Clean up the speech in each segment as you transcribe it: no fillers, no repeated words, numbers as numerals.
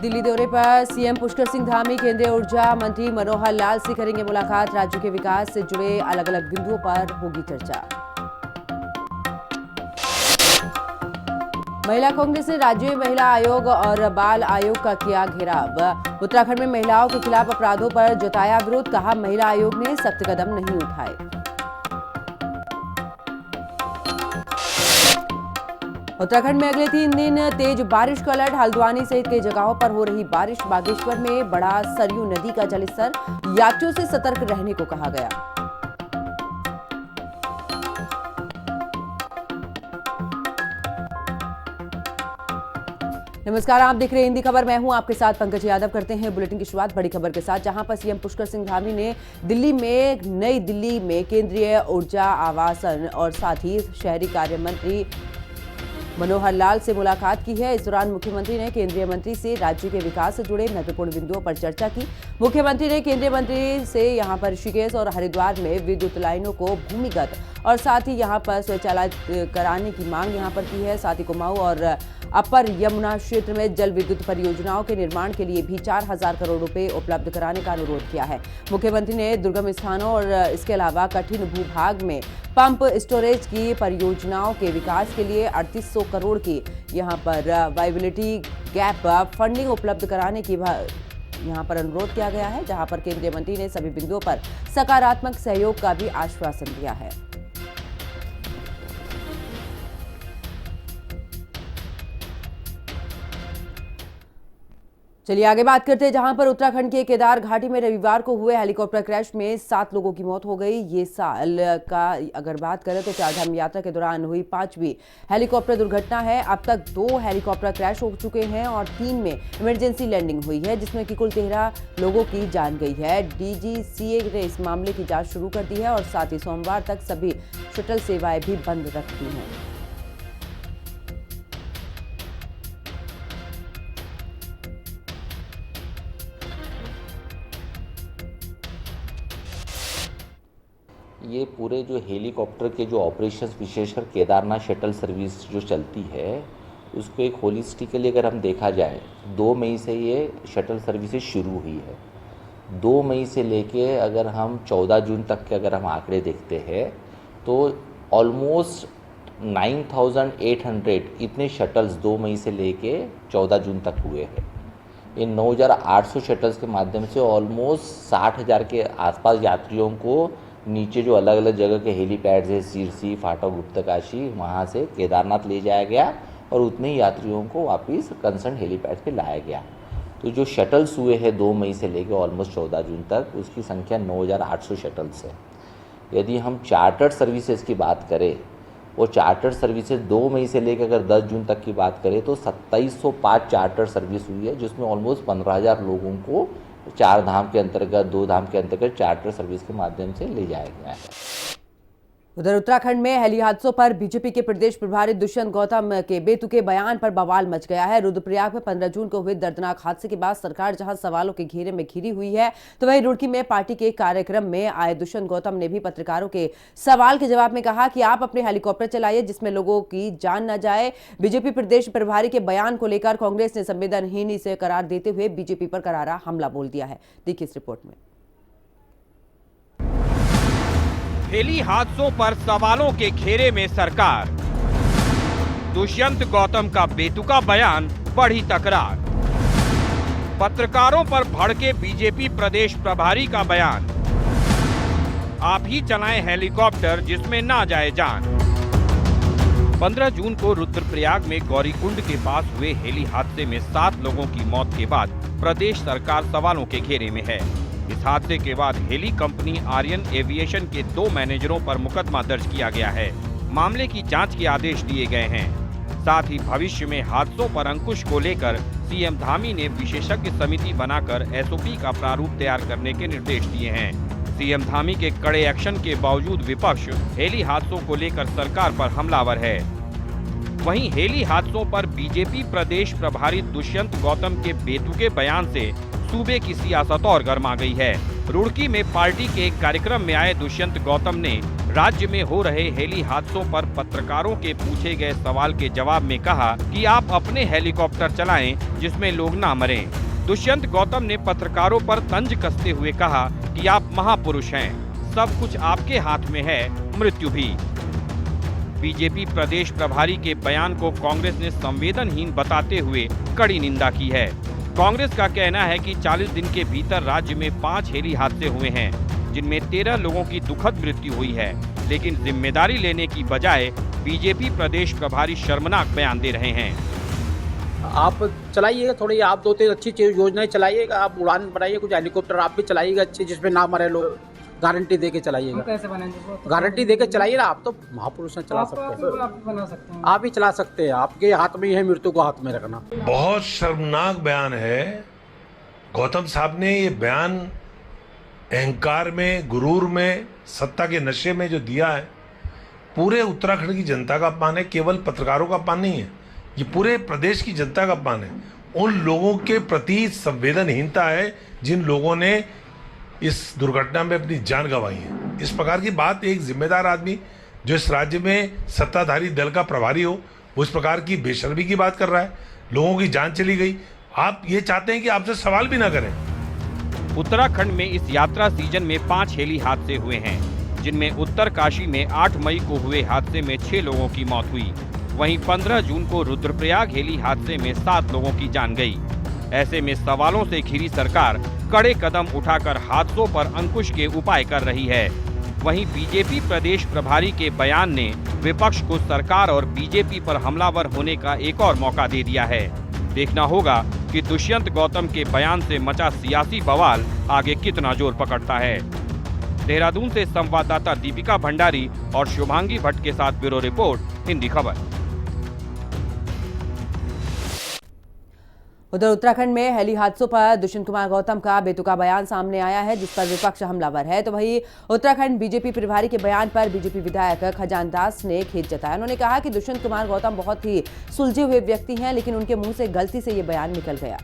दिल्ली दौरे पर सीएम पुष्कर सिंह धामी केंद्रीय ऊर्जा मंत्री मनोहर लाल से करेंगे मुलाकात। राज्य के विकास से जुड़े अलग अलग बिंदुओं पर होगी चर्चा। महिला कांग्रेस ने राज्य महिला आयोग और बाल आयोग का किया घेराव। उत्तराखंड में महिलाओं के खिलाफ अपराधों पर जताया विरोध, कहा महिला आयोग ने सख्त कदम नहीं उठाए। उत्तराखंड में अगले 3 दिन तेज बारिश का अलर्ट। हल्द्वानी सहित कई जगहों पर हो रही बारिश। बागेश्वर में बढ़ा सरयू नदी का जलस्तर, यात्रियों से सतर्क रहने को कहा गया। नमस्कार, आप देख रहे हैं हिंदी खबर। मैं हूं आपके साथ पंकज यादव। करते हैं बुलेटिन की शुरुआत बड़ी खबर के साथ, जहां पर सीएम पुष्कर सिंह धामी ने नई दिल्ली में केंद्रीय ऊर्जा, आवासन और साथ ही शहरी कार्य मंत्री मनोहर लाल से मुलाकात की है। इस दौरान मुख्यमंत्री ने केंद्रीय मंत्री से राज्य के विकास से जुड़े महत्वपूर्ण बिंदुओं पर चर्चा की। मुख्यमंत्री ने केंद्रीय मंत्री से यहां पर ऋषिकेश और हरिद्वार में विद्युत लाइनों को भूमिगत और साथ ही यहां पर स्वचालित कराने की मांग यहां पर की है। साथ ही कुमाऊं और अपर यमुना क्षेत्र में जल विद्युत परियोजनाओं के निर्माण के लिए भी 4000 करोड़ रुपए उपलब्ध कराने का अनुरोध किया है। मुख्यमंत्री ने दुर्गम स्थानों और इसके अलावा कठिन भूभाग में पंप स्टोरेज की परियोजनाओं के विकास के लिए 3800 करोड़ की यहां पर वायबिलिटी गैप फंडिंग उपलब्ध कराने की यहां पर अनुरोध किया गया है, जहां पर केंद्रीय मंत्री ने सभी बिंदुओं पर सकारात्मक सहयोग का भी आश्वासन दिया है। चलिए आगे बात करते हैं, जहां पर उत्तराखंड के केदार घाटी में रविवार को हुए हेलीकॉप्टर क्रैश में 7 लोगों की मौत हो गई। ये साल का अगर बात करें तो चारधाम यात्रा के दौरान हुई 5वीं हेलीकॉप्टर दुर्घटना है। अब तक 2 हेलीकॉप्टर क्रैश हो चुके हैं और 3 में इमरजेंसी लैंडिंग हुई है, जिसमें कि कुल 13 लोगों की जान गई है। डीजीसीए ने इस मामले की जाँच शुरू कर दी है और साथ ही सोमवार तक सभी शटल सेवाएं भी बंद रखी हैं। ये पूरे जो हेलीकॉप्टर के जो ऑपरेशंस, विशेषकर केदारनाथ शटल सर्विस जो चलती है, उसको एक होलिस्टिकली अगर हम देखा जाए, 2 मई से ये शटल सर्विसेज शुरू हुई है। 2 मई से लेके अगर हम 14 जून तक के अगर हम आंकड़े देखते हैं तो ऑलमोस्ट 9800 इतने शटल्स 2 मई से लेके 14 जून तक हुए हैं। इन 9800 शटल्स के माध्यम से ऑलमोस्ट 60,000 के आसपास यात्रियों को नीचे जो अलग अलग जगह के हेलीपैड्स है, सिरसी, फाटक, गुप्तकाशी, वहाँ से केदारनाथ ले जाया गया और उतने ही यात्रियों को वापस कंसर्न हेलीपैड पे लाया गया। तो जो शटल्स हुए हैं 2 मई से लेकर ऑलमोस्ट 14 जून तक, उसकी संख्या 9800 शटल्स है। यदि हम चार्टर्ड सर्विसेज की बात करें, वो चार्टर्ड सर्विसेज 2 मई से लेकर अगर 10 जून तक की बात करें तो 2705 चार्टर्ड सर्विस हुई है, जिसमें ऑलमोस्ट 15,000 लोगों को 4 धाम के अंतर्गत, 2 धाम के अंतर्गत चार्टर सर्विस के माध्यम से ले जाया गया है। उधर उत्तराखंड में हेली हादसों पर बीजेपी के प्रदेश प्रभारी दुष्यंत गौतम के बेतुके बयान पर बवाल मच गया है। रुद्रप्रयाग में 15 जून को हुए दर्दनाक हादसे के बाद सरकार जहां सवालों के घेरे में घिरी हुई है, तो वहीं रुड़की में पार्टी के कार्यक्रम में आए दुष्यंत गौतम ने भी पत्रकारों के सवाल के जवाब में कहा कि आप अपने हेलीकॉप्टर चलाइए जिसमें लोगों की जान न जाए। बीजेपी प्रदेश प्रभारी के बयान को लेकर कांग्रेस ने संवेदनहीन इसे करार देते हुए बीजेपी पर करारा हमला बोल दिया है। देखिए इस रिपोर्ट में। हेली हादसों पर सवालों के घेरे में सरकार, दुष्यंत गौतम का बेतुका बयान, बढ़ी तकरार, पत्रकारों पर भड़के बीजेपी प्रदेश प्रभारी का बयान, आप ही चलाएं हेलीकॉप्टर जिसमें ना जाए जान। 15 जून को रुद्रप्रयाग में गौरीकुंड के पास हुए हेली हादसे में 7 लोगों की मौत के बाद प्रदेश सरकार सवालों के घेरे में है। इस हादसे के बाद हेली कंपनी आर्यन एविएशन के 2 मैनेजरों पर मुकदमा दर्ज किया गया है। मामले की जांच के आदेश दिए गए हैं। साथ ही भविष्य में हादसों पर अंकुश को लेकर सीएम धामी ने विशेषज्ञ समिति बनाकर एसओपी का प्रारूप तैयार करने के निर्देश दिए हैं। सीएम धामी के कड़े एक्शन के बावजूद विपक्ष हेली हादसों को लेकर सरकार पर हमलावर है। वहीं हेली हादसों पर बीजेपी प्रदेश प्रभारी दुष्यंत गौतम के बेतुके बयान से सूबे की सियासत और गर्मा गई है। रुड़की में पार्टी के एक कार्यक्रम में आए दुष्यंत गौतम ने राज्य में हो रहे हेली हादसों पर पत्रकारों के पूछे गए सवाल के जवाब में कहा कि आप अपने हेलीकॉप्टर चलाएं जिसमें लोग ना मरें। दुष्यंत गौतम ने पत्रकारों पर तंज कसते हुए कहा कि आप महापुरुष हैं, सब कुछ आपके हाथ में है, मृत्यु भी। बीजेपी प्रदेश प्रभारी के बयान को कांग्रेस ने संवेदनहीन बताते हुए कड़ी निंदा की है। कांग्रेस का कहना है कि 40 दिन के भीतर राज्य में 5 हेली हादसे हुए हैं, जिनमें 13 लोगों की दुखद मृत्यु हुई है, लेकिन जिम्मेदारी लेने की बजाय बीजेपी प्रदेश प्रभारी शर्मनाक बयान दे रहे हैं। आप चलाइएगा थोड़ी, आप 2-3 अच्छी चीज योजनाएं चलाइएगा, आप उड़ान बनाइए, कुछ हेलीकॉप्टर आप भी चलाइएगा अच्छी, जिसमें ना मरे लोग, गारंटी देके चलाइएगा। कैसे बनाएंगे? गारंटी देके चलाइए ना, आप तो महापुरुष हैं, चला सकते हैं, आप बना सकते हैं, आप ही चला सकते हैं, आपके हाथ में ही है मृत्यु को हाथ में रखना। बहुत शर्मनाक बयान है। गौतम साहब ने ये बयान अहंकार में, गुरूर में, सत्ता के नशे में जो दिया है, पूरे उत्तराखंड की जनता का अपमान है, केवल पत्रकारों का अपमान नहीं है, ये पूरे प्रदेश की जनता का अपमान है। उन लोगों के प्रति संवेदनहीनता है जिन लोगों ने इस दुर्घटना में अपनी जान गंवाई है। इस प्रकार की बात एक जिम्मेदार आदमी जो इस राज्य में सत्ताधारी दल का प्रभारी हो, वो इस प्रकार की बेशर्मी की बात कर रहा है। लोगों की जान चली गई, आप ये चाहते हैं कि आपसे सवाल भी ना करें। उत्तराखंड में इस यात्रा सीजन में 5 हेली हादसे हुए हैं, जिनमें उत्तरकाशी में 8 मई को हुए हादसे में 6 लोगों की मौत हुई। वहीं 15 जून को रुद्रप्रयाग हेली हादसे में 7 लोगों की जान गई। ऐसे में सवालों से घिरी सरकार कड़े कदम उठाकर हादसों पर अंकुश के उपाय कर रही है। वहीं बीजेपी प्रदेश प्रभारी के बयान ने विपक्ष को सरकार और बीजेपी पर हमलावर होने का एक और मौका दे दिया है। देखना होगा कि दुष्यंत गौतम के बयान से मचा सियासी बवाल आगे कितना जोर पकड़ता है। देहरादून से संवाददाता दीपिका भंडारी और शुभांगी भट्ट के साथ ब्यूरो रिपोर्ट, हिंदी खबर। उधर उत्तराखंड में हेली हादसों पर दुष्यंत कुमार गौतम का बेतुका बयान सामने आया है, जिस पर विपक्ष हमलावर है। तो वहीं उत्तराखंड बीजेपी प्रभारी के बयान पर बीजेपी विधायक खजान दास ने खेद जताया। उन्होंने कहा कि दुष्यंत कुमार गौतम बहुत ही सुलझे हुए व्यक्ति हैं, लेकिन उनके मुंह से गलती से ये बयान निकल गया।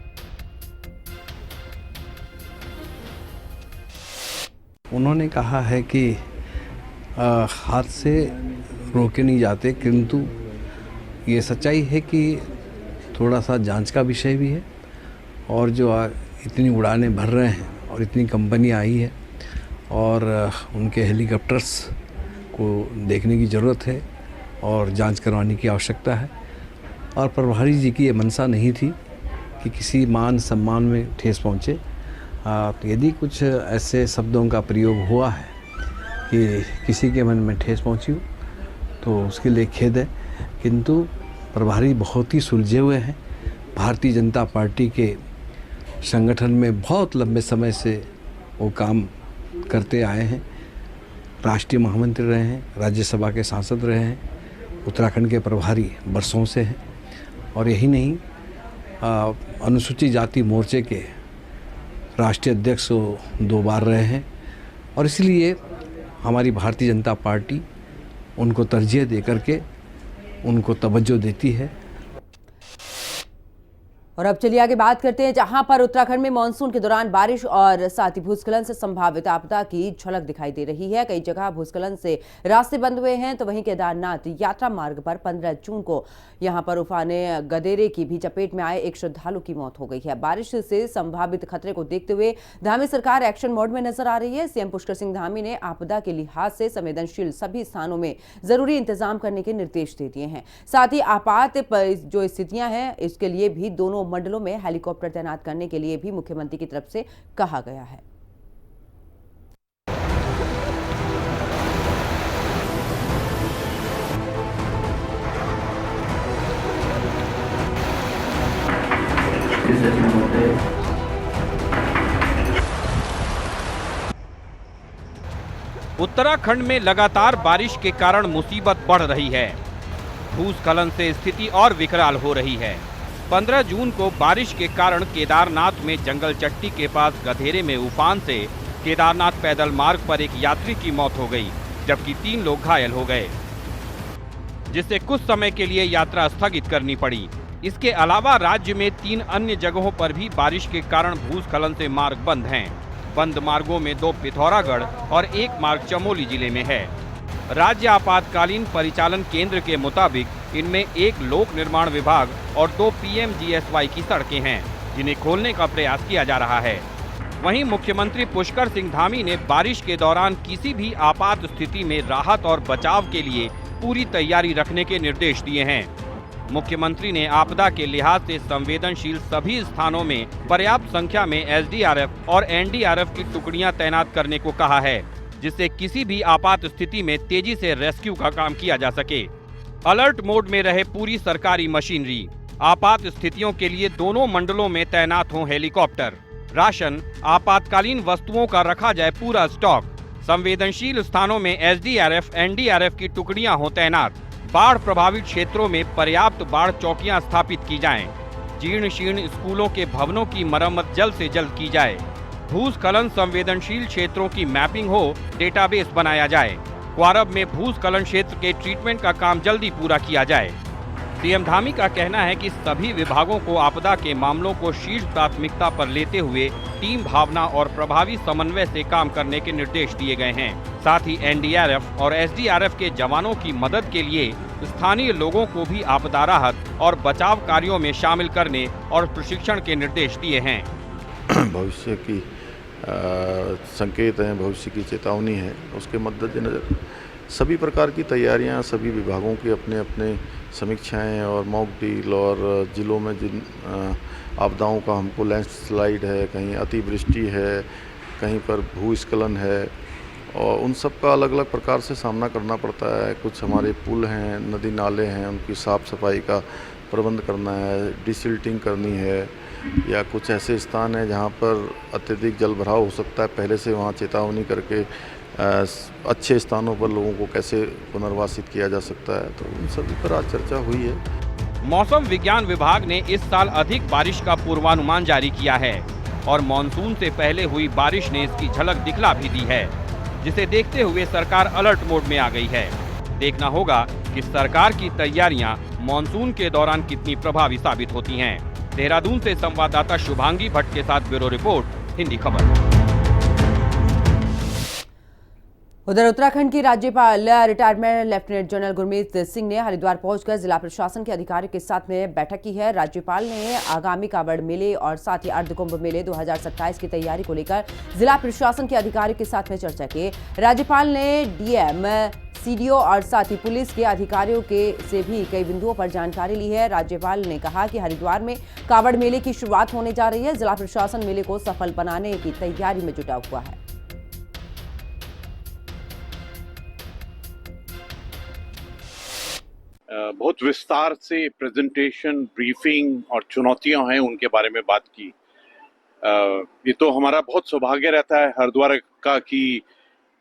उन्होंने कहा है कि हादसे रोके नहीं जाते, किंतु ये सच्चाई है कि थोड़ा सा जांच का विषय भी है, और जो इतनी उड़ानें भर रहे हैं और इतनी कंपनी आई है और उनके हेलीकॉप्टर्स को देखने की ज़रूरत है और जांच करवाने की आवश्यकता है। और प्रभारी जी की ये मंशा नहीं थी कि किसी मान सम्मान में ठेस पहुँचे। तो यदि कुछ ऐसे शब्दों का प्रयोग हुआ है कि किसी के मन में ठेस पहुँची हो तो उसके लिए खेद है, किंतु प्रभारी बहुत ही सुलझे हुए हैं। भारतीय जनता पार्टी के संगठन में बहुत लंबे समय से वो काम करते आए हैं, राष्ट्रीय महामंत्री रहे हैं, राज्यसभा के सांसद रहे हैं, उत्तराखंड के प्रभारी बरसों से हैं, और यही नहीं अनुसूचित जाति मोर्चे के राष्ट्रीय अध्यक्ष 2 बार रहे हैं। और इसलिए हमारी भारतीय जनता पार्टी उनको तरजीह दे करके उनको तवज्जो देती है। और अब चलिए आगे बात करते हैं, जहां पर उत्तराखंड में मानसून के दौरान बारिश और साथ ही भूस्खलन से संभावित आपदा की झलक दिखाई दे रही है। कई जगह भूस्खलन से रास्ते बंद हुए हैं। तो वहीं केदारनाथ यात्रा मार्ग पर 15 जून को यहां पर उफाने गदेरे की भी चपेट में आए एक श्रद्धालु की मौत हो गई है। बारिश से संभावित खतरे को देखते हुए धामी सरकार एक्शन मोड में नजर आ रही है। सीएम पुष्कर सिंह धामी ने आपदा के लिहाज से संवेदनशील सभी स्थानों में जरूरी इंतजाम करने के निर्देश दे दिए हैं। साथ ही आपात जो स्थितियां हैं इसके लिए भी दोनों मंडलों में हेलीकॉप्टर तैनात करने के लिए भी मुख्यमंत्री की तरफ से कहा गया है। उत्तराखंड में लगातार बारिश के कारण मुसीबत बढ़ रही है। भूस्खलन से स्थिति और विकराल हो रही है। 15 जून को बारिश के कारण केदारनाथ में जंगल चट्टी के पास गधेरे में उफान से केदारनाथ पैदल मार्ग पर एक यात्री की मौत हो गई, जबकि 3 लोग घायल हो गए, जिससे कुछ समय के लिए यात्रा स्थगित करनी पड़ी। इसके अलावा राज्य में 3 अन्य जगहों पर भी बारिश के कारण भूस्खलन से मार्ग बंद हैं। बंद मार्गों में 2 पिथौरागढ़ और 1 मार्ग चमोली जिले में है। राज्य आपातकालीन परिचालन केंद्र के मुताबिक इनमें एक लोक निर्माण विभाग और 2 PMGSY की सड़कें हैं, जिन्हें खोलने का प्रयास किया जा रहा है। वहीं मुख्यमंत्री पुष्कर सिंह धामी ने बारिश के दौरान किसी भी आपात स्थिति में राहत और बचाव के लिए पूरी तैयारी रखने के निर्देश दिए हैं। मुख्यमंत्री ने आपदा के लिहाज से संवेदनशील सभी स्थानों में पर्याप्त संख्या में SDRF और NDRF की टुकड़ियां तैनात करने को कहा है, जिससे किसी भी आपात स्थिति में तेजी से रेस्क्यू का काम किया जा सके। अलर्ट मोड में रहे पूरी सरकारी मशीनरी। आपात स्थितियों के लिए दोनों मंडलों में तैनात हों हेलीकॉप्टर। राशन, आपातकालीन वस्तुओं का रखा जाए पूरा स्टॉक। संवेदनशील स्थानों में SDRF, NDRF की टुकड़ियां हों तैनात। बाढ़ प्रभावित क्षेत्रों में पर्याप्त बाढ़ चौकियां स्थापित की जाएं। जीर्ण शीर्ण स्कूलों के भवनों की मरम्मत जल्द से जल्द की जाए। भूस्खलन संवेदनशील क्षेत्रों की मैपिंग हो, डेटाबेस बनाया जाए। क्वारब में भूस्खलन क्षेत्र के ट्रीटमेंट का काम जल्दी पूरा किया जाए। सीएम धामी का कहना है कि सभी विभागों को आपदा के मामलों को शीर्ष प्राथमिकता पर लेते हुए टीम भावना और प्रभावी समन्वय से काम करने के निर्देश दिए गए हैं। साथ ही NDRF और SDRF के जवानों की मदद के लिए स्थानीय लोगों को भी आपदा राहत और बचाव कार्यों में शामिल करने और प्रशिक्षण के निर्देश दिए हैं। भविष्य की संकेत हैं, भविष्य की चेतावनी है, उसके मद्देनजर सभी प्रकार की तैयारियां सभी विभागों की अपने अपने समीक्षाएं और मॉक ड्रिल और जिलों में जिन आपदाओं का हमको लैंडस्लाइड है, कहीं अतिवृष्टि है, कहीं पर भूस्खलन है और उन सब का अलग अलग प्रकार से सामना करना पड़ता है। कुछ हमारे पुल हैं, नदी नाले हैं, उनकी साफ़ सफाई का प्रबंध करना है, डिसिल्टिंग करनी है, या कुछ ऐसे स्थान हैं जहां पर अत्यधिक जल भराव हो सकता है, पहले से वहां चेतावनी करके अच्छे स्थानों पर लोगों को कैसे पुनर्वासित किया जा सकता है, तो उन सभी पर आज चर्चा हुई है। मौसम विज्ञान विभाग ने इस साल अधिक बारिश का पूर्वानुमान जारी किया है और मानसून से पहले हुई बारिश ने इसकी झलक दिखला भी दी है, जिसे देखते हुए सरकार अलर्ट मोड में आ गई है। देखना होगा कि सरकार की तैयारियां मानसून के दौरान कितनी प्रभावी साबित होती हैं। देहरादून से संवाददाता शुभांगी भट्ट के साथ ब्यूरो रिपोर्ट, हिंदी खबर। उधर उत्तराखंड की राज्यपाल retirement lieutenant general Gurmeet Singh ने हरिद्वार पहुंचकर जिला प्रशासन के अधिकारियों के साथ में बैठक की है। राज्यपाल ने आगामी कावड़ मेले और साथ ही अर्धकुंभ मेले 2027 की तैयारी को लेकर जिला प्रशासन के अधिकारियों के साथ में चर्चा की। राज्यपाल ने DM, CDO और साथ ही पुलिस के अधिकारियों से भी कई बिंदुओं पर जानकारी ली है। राज्यपाल ने कहा कि हरिद्वार में कावड़ मेले की शुरुआत होने जा रही है। जिला प्रशासन मेले को सफल बनाने की तैयारी में जुटा हुआ है। बहुत विस्तार से प्रेजेंटेशन, ब्रीफिंग और चुनौतियां हैं उनके बारे में बात की। ये तो हमारा बहुत सौभाग्य रहता है हरिद्वार का कि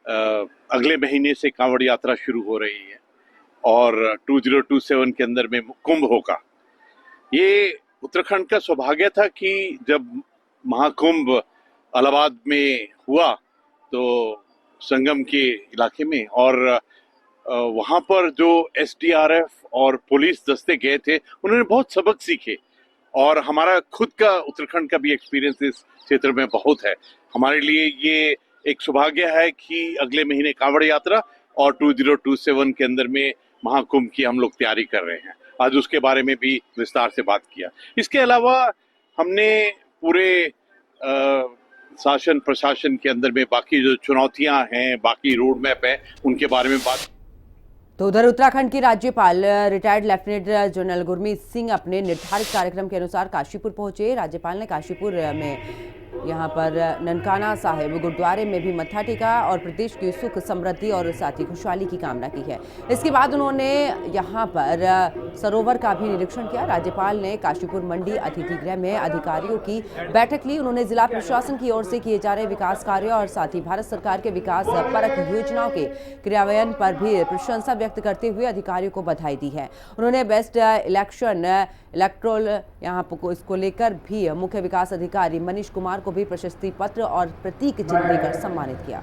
अगले महीने से कांवड़ यात्रा शुरू हो रही है और 2027 के अंदर में कुंभ होगा। ये उत्तराखंड का सौभाग्य था कि जब महाकुंभ इलाहाबाद में हुआ तो संगम के इलाके में, और वहाँ पर जो SDRF और पुलिस दस्ते गए थे उन्होंने बहुत सबक सीखे और हमारा खुद का उत्तराखंड का भी एक्सपीरियंस इस क्षेत्र में बहुत है। हमारे लिए ये एक सौभाग्य है कि अगले महीने कांवड़ यात्रा और 2027 के अंदर में महाकुंभ की हम लोग तैयारी कर रहे हैं। आज उसके बारे में भी विस्तार से बात किया। इसके अलावा हमने पूरे शासन प्रशासन के अंदर में बाकी जो चुनौतियां हैं, बाकी रोड मैप है, उनके बारे में बात। तो उधर उत्तराखंड की राज्यपाल retired lieutenant general Gurmeet Singh अपने निर्धारित कार्यक्रम के अनुसार काशीपुर पहुंचे। राज्यपाल ने काशीपुर में यहाँ पर ननकाना साहिब गुरुद्वारे में भी मत्था टेका और प्रदेश की सुख समृद्धि और साथ ही खुशहाली की कामना की है। इसके बाद उन्होंने यहाँ पर सरोवर का भी निरीक्षण किया। राज्यपाल ने काशीपुर मंडी अतिथि गृह में अधिकारियों की बैठक ली। उन्होंने जिला प्रशासन की ओर से किए जा रहे विकास कार्यों और साथ ही भारत सरकार के विकास परक योजनाओं के क्रियान्वयन पर भी प्रशंसा व्यक्त करते हुए अधिकारियों को बधाई दी है। उन्होंने बेस्ट इलेक्ट्रोल यहाँ पर इसको लेकर भी मुख्य विकास अधिकारी मनीष कुमार को भी प्रशस्ति पत्र और प्रतीक चिन्ह देकर सम्मानित किया।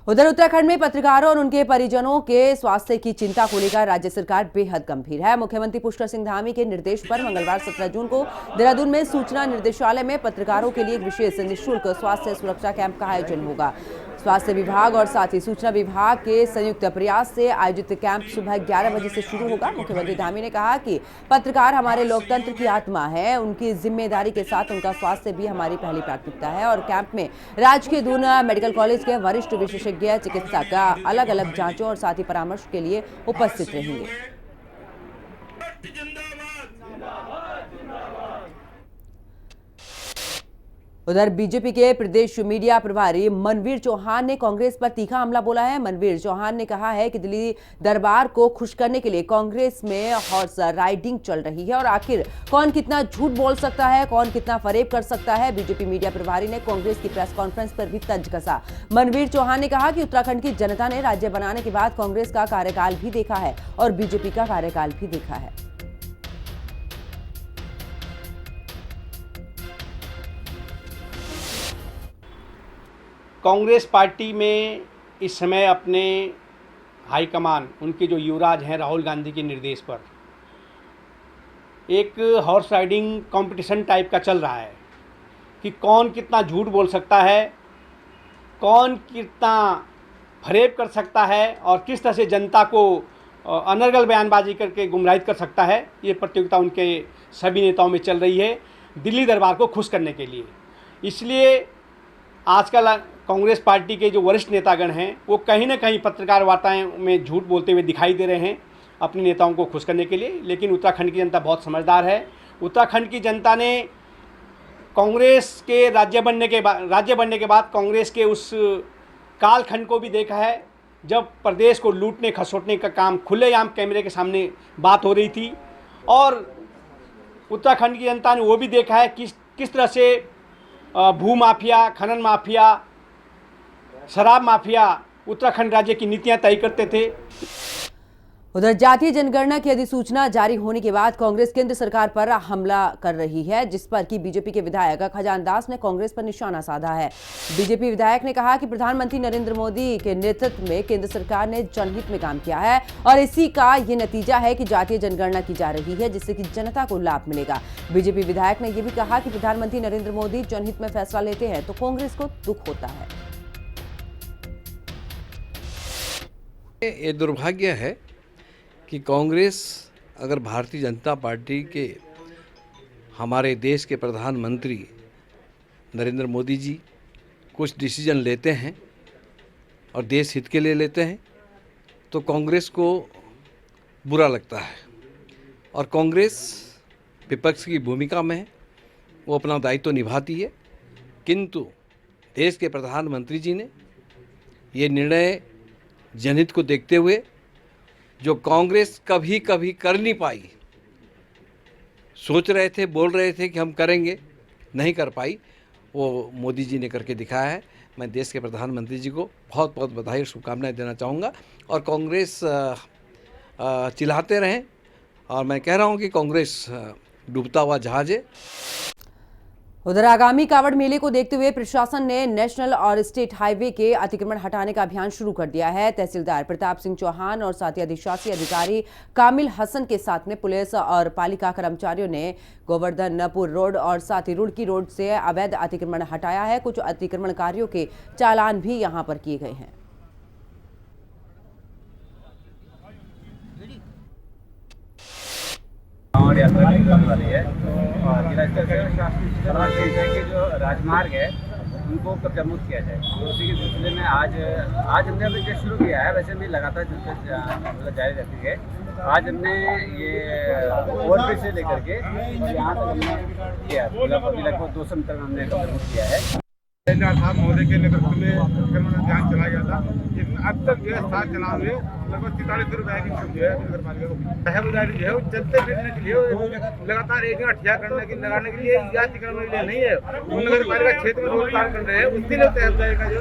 उधर उत्तराखंड में पत्रकारों और उनके परिजनों के स्वास्थ्य की चिंता को लेकर राज्य सरकार बेहद गंभीर है। मुख्यमंत्री पुष्कर सिंह धामी के निर्देश पर मंगलवार 17 जून को देहरादून में सूचना निर्देशालय में पत्रकारों के लिए एक विशेष निःशुल्क स्वास्थ्य सुरक्षा कैंप का आयोजन होगा। स्वास्थ्य विभाग और साथ ही सूचना विभाग के संयुक्त प्रयास से आयोजित कैंप सुबह 11 बजे से शुरू होगा। मुख्यमंत्री धामी ने कहा कि पत्रकार हमारे लोकतंत्र की आत्मा है, उनकी जिम्मेदारी के साथ उनका स्वास्थ्य भी हमारी पहली प्राथमिकता है और कैंप में राजकीय दून मेडिकल कॉलेज के वरिष्ठ विशेषज्ञ चिकित्सक अलग अलग जांचों और साथ ही परामर्श के लिए उपस्थित रहेंगे। उधर बीजेपी के प्रदेश मीडिया प्रभारी मनवीर चौहान ने कांग्रेस पर तीखा हमला बोला है। मनवीर चौहान ने कहा है कि दिल्ली दरबार को खुश करने के लिए कांग्रेस में हॉर्स राइडिंग चल रही है और आखिर कौन कितना झूठ बोल सकता है, कौन कितना फरेब कर सकता है। बीजेपी मीडिया प्रभारी ने कांग्रेस की प्रेस कॉन्फ्रेंस पर भी तंज कसा। मनवीर चौहान ने कहा कि उत्तराखंड की जनता ने राज्य बनाने के बाद कांग्रेस का कार्यकाल भी देखा है और बीजेपी का कार्यकाल भी देखा है। कांग्रेस पार्टी में इस समय अपने हाईकमान, उनके जो युवराज हैं राहुल गांधी के निर्देश पर एक हॉर्स राइडिंग कंपटीशन टाइप का चल रहा है कि कौन कितना झूठ बोल सकता है, कौन कितना फरेब कर सकता है और किस तरह से जनता को अनर्गल बयानबाजी करके गुमराहित कर सकता है। ये प्रतियोगिता उनके सभी नेताओं में चल रही है दिल्ली दरबार को खुश करने के लिए। इसलिए आजकल कांग्रेस पार्टी के जो वरिष्ठ नेतागण हैं वो कहीं ना कहीं पत्रकार वार्ताओं में झूठ बोलते हुए दिखाई दे रहे हैं अपने नेताओं को खुश करने के लिए। लेकिन उत्तराखंड की जनता बहुत समझदार है। उत्तराखंड की जनता ने कांग्रेस के राज्य बनने के बाद कांग्रेस के उस कालखंड को भी देखा है जब प्रदेश को लूटने खसोटने का काम खुलेआम कैमरे के सामने बात हो रही थी, और उत्तराखंड की जनता ने वो भी देखा है किस तरह से भू माफिया, खनन माफिया, शराब माफिया उत्तराखंड राज्य की नीतियां तय करते थे। उधर जातीय जनगणना की अधिसूचना जारी होने के बाद कांग्रेस केंद्र सरकार पर हमला कर रही है, जिस पर कि बीजेपी के विधायक खजान दास ने कांग्रेस पर निशाना साधा है। बीजेपी विधायक ने कहा कि प्रधानमंत्री नरेंद्र मोदी के नेतृत्व में केंद्र सरकार ने जनहित में काम किया है और इसी का ये नतीजा है कि जातीय जनगणना की जा रही है, जिससे कि जनता को लाभ मिलेगा। बीजेपी विधायक ने यह भी कहा कि प्रधानमंत्री नरेंद्र मोदी जनहित में फैसला लेते हैं तो कांग्रेस को दुख होता है। ये दुर्भाग्य है कि कांग्रेस अगर भारतीय जनता पार्टी के हमारे देश के प्रधानमंत्री नरेंद्र मोदी जी कुछ डिसीजन लेते हैं और देश हित के लिए लेते हैं तो कांग्रेस को बुरा लगता है, और कांग्रेस विपक्ष की भूमिका में है, वो अपना दायित्व निभाती है। किंतु देश के प्रधानमंत्री जी ने ये निर्णय जनहित को देखते हुए जो कांग्रेस कभी कभी कर नहीं पाई, सोच रहे थे, बोल रहे थे कि हम करेंगे, नहीं कर पाई, वो मोदी जी ने करके दिखाया है। मैं देश के प्रधानमंत्री जी को बहुत बहुत बधाई और शुभकामनाएं देना चाहूँगा। और कांग्रेस चिल्लाते रहें, और मैं कह रहा हूँ कि कांग्रेस डूबता हुआ जहाज है। उधर आगामी कावड़ मेले को देखते हुए प्रशासन ने नेशनल और स्टेट हाईवे के अतिक्रमण हटाने का अभियान शुरू कर दिया है। तहसीलदार प्रताप सिंह चौहान और साथ ही अधिशासी अधिकारी कामिल हसन के साथ में पुलिस और पालिका कर्मचारियों ने गोवर्धनपुर रोड और साथ ही रुड़की रोड से अवैध अतिक्रमण हटाया है। कुछ अतिक्रमणकारियों के चालान भी यहां पर किए गए हैं। और यात्रा निकलने वाली है और जिला स्तर से के जो राजमार्ग है उनको कब्जा मुक्त किया जाए। तो उसी के सिलसिले में आज हमने अभी शुरू किया है। वैसे भी लगातार जारी रहती है। आज हमने ये ओवरब्रिज से लेकर के यहाँ तक हमने किया, लगभग 200 मीटर हमने कब्जा मुक्त किया है। साहब महोदय के नेतृत्व में अभियान चलाया गया था, जिसमें अब तक जो है 7 चलान हुए, लगभग 43 रुपए की जो है नगर पालिका को साहबजारी जो है वो चलते फिरने के लिए लगातार एक जगह ठिया लगाने के लिए यात्री करने के लिए नहीं है। वो नगर पालिका क्षेत्र में रोजगार कर रहे हैं, उसके लिए साहबजारी का जो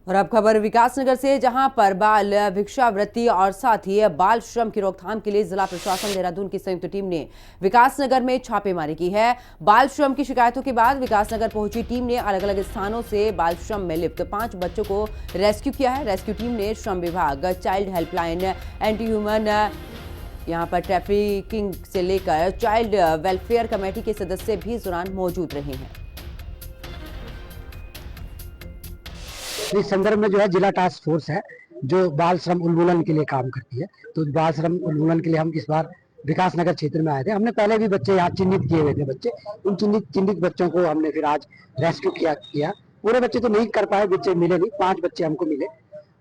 और अब खबर विकासनगर से, जहां पर बाल भिक्षावृत्ति और साथ ही बाल श्रम की रोकथाम के लिए जिला प्रशासन देहरादून की संयुक्त टीम ने विकासनगर में छापेमारी की है। बाल श्रम की शिकायतों के बाद विकासनगर पहुंची टीम ने अलग अलग स्थानों से बाल श्रम में लिप्त 5 बच्चों को रेस्क्यू किया है। रेस्क्यू टीम ने श्रम विभाग, चाइल्ड हेल्पलाइन, एंटी ह्यूमन, यहां पर ट्रैफिकिंग से लेकर चाइल्ड वेलफेयर कमेटी के सदस्य भी इस दौरान मौजूद रहे हैं। इस संदर्भ में जो है जिला टास्क फोर्स है जो बाल श्रम उन्मूलन के लिए काम करती है, तो बाल श्रम उन्मूलन के लिए हम इस बार विकासनगर क्षेत्र में आए थे। हमने पहले भी बच्चे यहाँ चिन्हित किए हुए थे बच्चे, उन चिन्हित बच्चों को हमने फिर आज रेस्क्यू किया। पूरे बच्चे तो नहीं कर पाए, बच्चे मिले नहीं, 5 बच्चे हमको मिले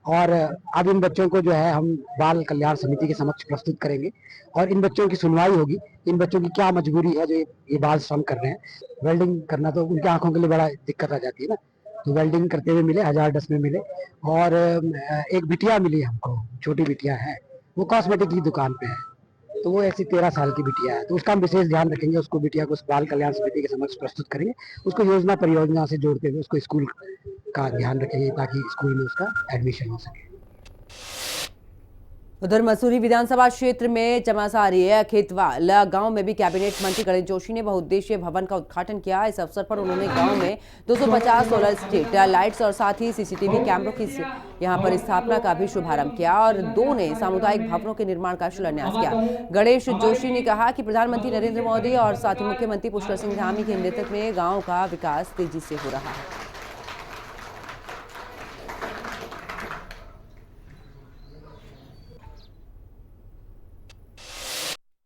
और अब इन बच्चों को जो है हम बाल कल्याण समिति के समक्ष प्रस्तुत करेंगे और इन बच्चों की सुनवाई होगी। इन बच्चों की क्या मजबूरी है जो ये बाल श्रम कर रहे हैं। वेल्डिंग करना तो उनकी आंखों के लिए बड़ा दिक्कत आ जाती है ना, तो वेल्डिंग करते हुए मिले, 1010 में मिले। और एक बिटिया मिली हमको, छोटी बिटिया है, वो कॉस्मेटिक की दुकान पे है, तो वो ऐसी 13 साल की बिटिया है, तो उसका हम विशेष ध्यान रखेंगे। उसको बिटिया को बाल कल्याण समिति के समक्ष प्रस्तुत करेंगे, उसको योजना परियोजना से जोड़ते हुए उसको स्कूल का ध्यान रखेंगे ताकि स्कूल में उसका एडमिशन हो सके। उधर मसूरी विधानसभा क्षेत्र में चमासारी खेतवाल गांव में भी कैबिनेट मंत्री गणेश जोशी ने बहुउद्देशीय भवन का उद्घाटन किया। इस अवसर पर उन्होंने गांव में 250 सोलर स्ट्रीट लाइट्स और साथ ही सीसीटीवी कैमरों की यहां पर स्थापना का भी शुभारंभ किया और 2 ने सामुदायिक भवनों के निर्माण का शिलान्यास किया। गणेश जोशी ने कहा कि प्रधानमंत्री नरेंद्र मोदी और साथ ही मुख्यमंत्री पुष्कर सिंह धामी के नेतृत्व में गाँव का विकास तेजी से हो रहा है।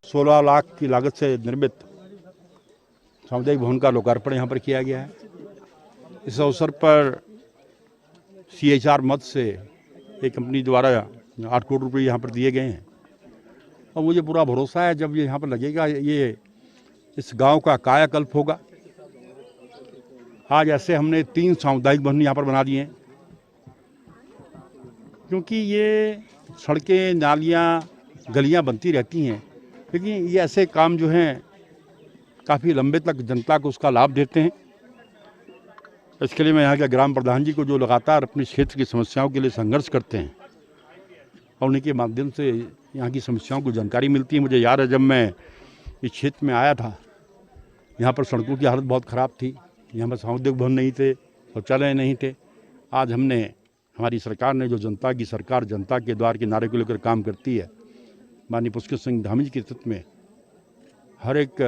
16 लाख की लागत से निर्मित सामुदायिक भवन का लोकार्पण यहाँ पर किया गया है। इस अवसर पर CHR मद से एक कंपनी द्वारा 8 करोड़ रुपये यहाँ पर दिए गए हैं और मुझे पूरा भरोसा है जब ये यहाँ पर लगेगा ये इस गांव का कायाकल्प होगा। आज ऐसे हमने 3 सामुदायिक भवन यहाँ पर बना दिए हैं क्योंकि ये सड़कें, नालियाँ, गलियाँ बनती रहती हैं, लेकिन ये ऐसे काम जो हैं काफ़ी लंबे तक जनता को उसका लाभ देते हैं। इसके लिए मैं यहाँ के ग्राम प्रधान जी को जो लगातार अपने क्षेत्र की समस्याओं के लिए संघर्ष करते हैं और उन्हीं के माध्यम से यहाँ की समस्याओं को जानकारी मिलती है। मुझे याद है जब मैं इस क्षेत्र में आया था, यहाँ पर सड़कों की हालत बहुत ख़राब थी, यहाँ पर सामुदायिक भवन नहीं थे, शौचालय नहीं थे। आज हमारी सरकार ने जो जनता की सरकार, जनता के द्वार के नारे को लेकर काम करती है, माननीय पुष्कर सिंह धामी जी के नेतृत्व में हर एक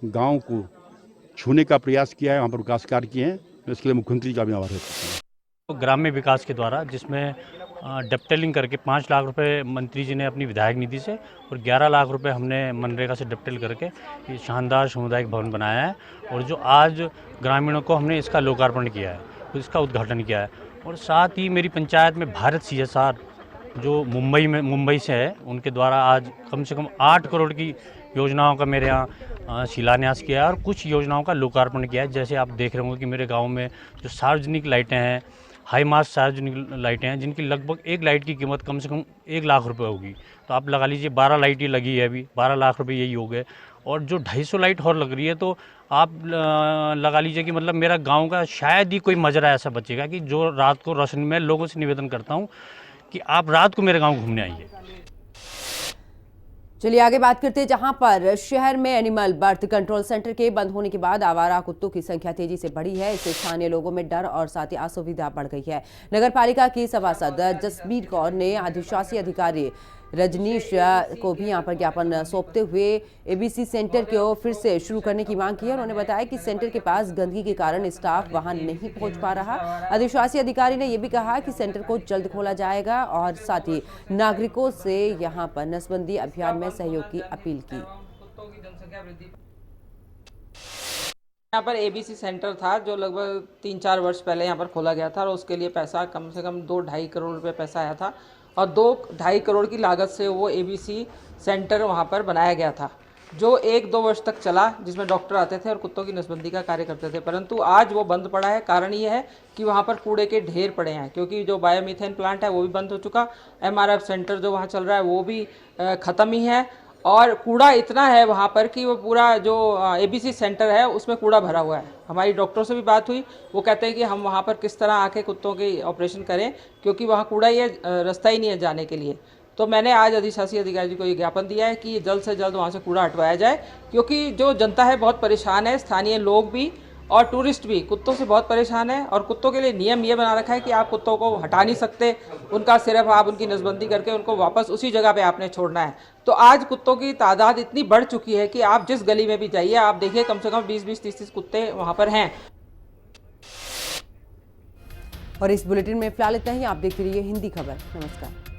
गांव को छूने का प्रयास किया है, वहाँ पर विकास कार्य किए हैं। इसके लिए मुख्यमंत्री का भी आभार व्यक्त करता हूँ। ग्राम्य विकास के द्वारा जिसमें डबटेलिंग करके 5 लाख रुपए मंत्री जी ने अपनी विधायक निधि से और 11 लाख रुपए हमने मनरेगा से डबटेल करके ये शानदार सामुदायिक भवन बनाया है और जो आज ग्रामीणों को हमने इसका लोकार्पण किया है, इसका उद्घाटन किया है। और साथ ही मेरी पंचायत में भारत CSR जो मुंबई से है, उनके द्वारा आज कम से कम 8 करोड़ की योजनाओं का मेरे यहाँ शिलान्यास किया है और कुछ योजनाओं का लोकार्पण किया है। जैसे आप देख रहे होंगे कि मेरे गांव में जो सार्वजनिक लाइटें हैं, हाई मास्ट सार्वजनिक लाइटें हैं, जिनकी लगभग एक लाइट की कीमत कम से कम 1 लाख रुपए होगी, तो आप लगा लीजिए 12 लाइट ही लगी है, अभी 12 लाख रुपए यही हो गए। और जो 250 लाइट और लग रही है, तो आप लगा लीजिए कि मतलब मेरा गाँव का शायद ही कोई मजरा ऐसा बचेगा कि जो रात को रोशनी में लोगों से निवेदन करता हूँ कि आप रात को मेरे गांव घूमने आइए। चलिए आगे बात करते हैं, जहां पर शहर में एनिमल बर्थ कंट्रोल सेंटर के बंद होने के बाद आवारा कुत्तों की संख्या तेजी से बढ़ी है। इससे स्थानीय लोगों में डर और साथ ही असुविधा बढ़ गई है। नगर पालिका की सभासद जसबीर कौर ने अधिशासी अधिकारी रजनीश को भी यहां पर ज्ञापन सौंपते हुए ABC सेंटर को फिर से शुरू करने की मांग की है। उन्होंने बताया कि सेंटर के पास गंदगी के कारण स्टाफ वहां नहीं पहुंच पा रहा। अधिशासी अधिकारी ने यह भी कहा कि सेंटर को जल्द खोला जाएगा और साथ ही नागरिकों से यहां पर नसबंदी अभियान में सहयोग की अपील की। यहाँ पर ABC सेंटर था जो लगभग 3-4 वर्ष पहले यहाँ पर खोला गया था और उसके लिए पैसा कम से कम 2-2.5 करोड़ रुपए पैसा आया था और 2-2.5 करोड़ की लागत से वो ABC सेंटर वहाँ पर बनाया गया था, जो 1-2 वर्ष तक चला, जिसमें डॉक्टर आते थे और कुत्तों की नसबंदी का कार्य करते थे। परंतु आज वो बंद पड़ा है। कारण ये है कि वहाँ पर कूड़े के ढेर पड़े हैं, क्योंकि जो बायोमीथेन प्लांट है वो भी बंद हो चुका, MRF सेंटर जो वहाँ चल रहा है वो भी ख़त्म ही है और कूड़ा इतना है वहाँ पर कि वो पूरा जो एबीसी सेंटर है उसमें कूड़ा भरा हुआ है। हमारी डॉक्टरों से भी बात हुई, वो कहते हैं कि हम वहाँ पर किस तरह आके कुत्तों की ऑपरेशन करें, क्योंकि वहाँ कूड़ा ही है, रास्ता ही नहीं है जाने के लिए। तो मैंने आज अधिशासी अधिकारी को ये ज्ञापन दिया है कि जल्द से जल्द वहाँ से कूड़ा हटवाया जाए, क्योंकि जो जनता है बहुत परेशान है, स्थानीय लोग भी और टूरिस्ट भी कुत्तों से बहुत परेशान है। और कुत्तों के लिए नियम ये बना रखा है कि आप कुत्तों को हटा नहीं सकते, उनका सिर्फ आप उनकी नसबंदी करके उनको वापस उसी जगह पे आपने छोड़ना है। तो आज कुत्तों की तादाद इतनी बढ़ चुकी है कि आप जिस गली में भी जाइए, आप देखिए कम से कम 20-20, 30-30 कुत्ते वहाँ पर हैं। और इस बुलेटिन में फिलहाल इतना ही। आप देखते रहिए हिंदी खबर। नमस्कार।